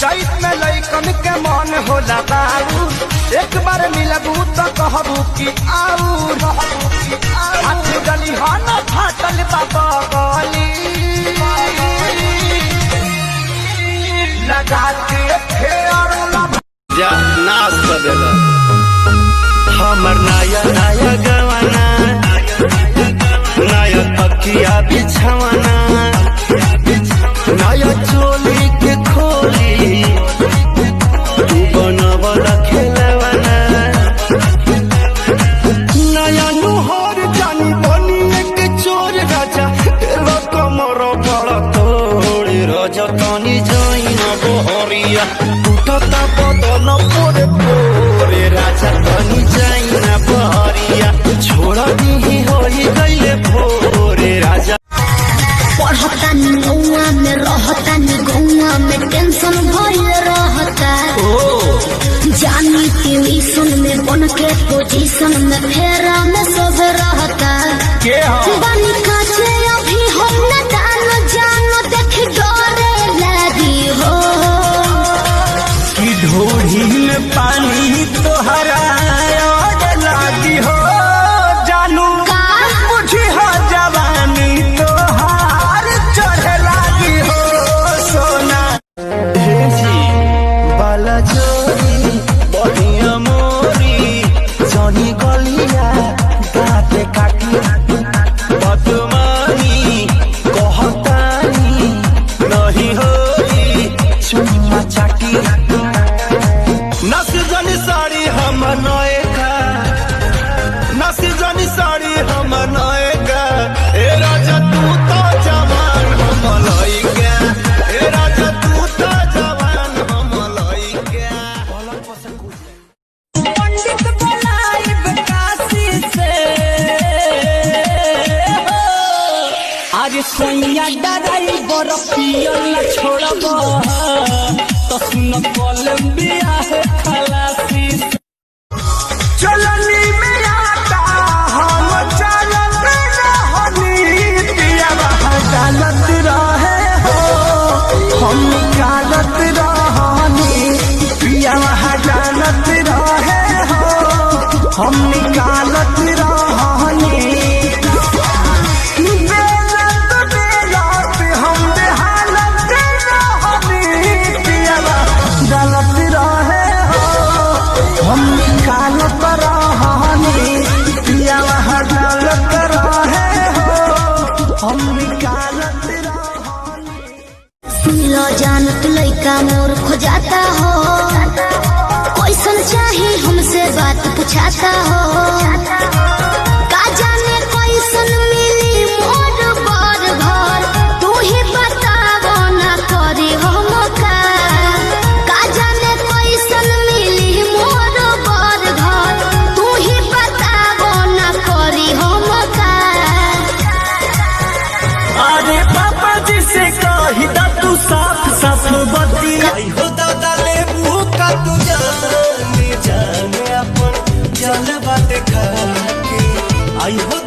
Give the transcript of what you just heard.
चैत में लइकन के मन होला बाबू, एक बार मिलबू तो कहबू कि आऊ हाथ गली हन फाटल बाबा गली लगा के फेर जा नाश कर देगा हमर नया नया गवाना, नया तकिया बिछवाना, नया चोली के खोली तू बनवला खेलवाना, नया नुहर जानी बनी एक चोर राजा तेरा कमर बड़ा तोड़े राजा तानी जाई न बहरिया टूटता बदन पोरे पोरे राजा तानी जाई न बहरिया छोड़ा दी होई गईले भोरे राजा। पढ़तानी गौआ में रहतानी गौआ में टेंशन भइल रहता, जानी ट्यूशन में बन के पोजीशन में फेरा में सब रहता, बानी काचे अभी हम न जानो जानो देख डरे लगी हो कि ढोढ़ी में पानी तोहरा लागी हो जानू बुझी हो जवानी तोहार चढ़े लागी हो सोना बाला जोरी बढ़िया मोरी जनी गलिया दाँते काटी बदमानी कहतानी नहीं होई चुम्मा चाटी नसी जनी साड़ी हम नएगा, नसी जनी साड़ी हम नएगा ए राजा तू तो जवान हम लइका, ए राजा तू तो जवान हम लइका। पंडित बुलाइब काशी से आज सैया डराई बड़ पियल न छोड़ब तो सुन कोलंबिया है खलासी चलनी में आता हम चलत रहनी पिया डालत रहे हो हम निकालत रहनी पिया डालत रहे हो हम निकालत रहनी बेलत बेलत हम बेहालत रहनी पिया डालत रहे हो हम निकालत रहनी पिया डालत रहे हो हम निकालत रहनी। सुनिलो जानत लइका मोर खोजाता हो, कैसन चाही हमसे बात पूछाता हो, का जाने कैसन मिली मोर बर घर तू ही बतावो ना करी हम का जाने कैसन मिली मोर बर घर तू ही बतावो ना करी हम अरे पापा जी से कही दा तू साफ साफ बतिया हो दादा ले मुँह का तू जाने जाने अपन चल बात खा के आई हो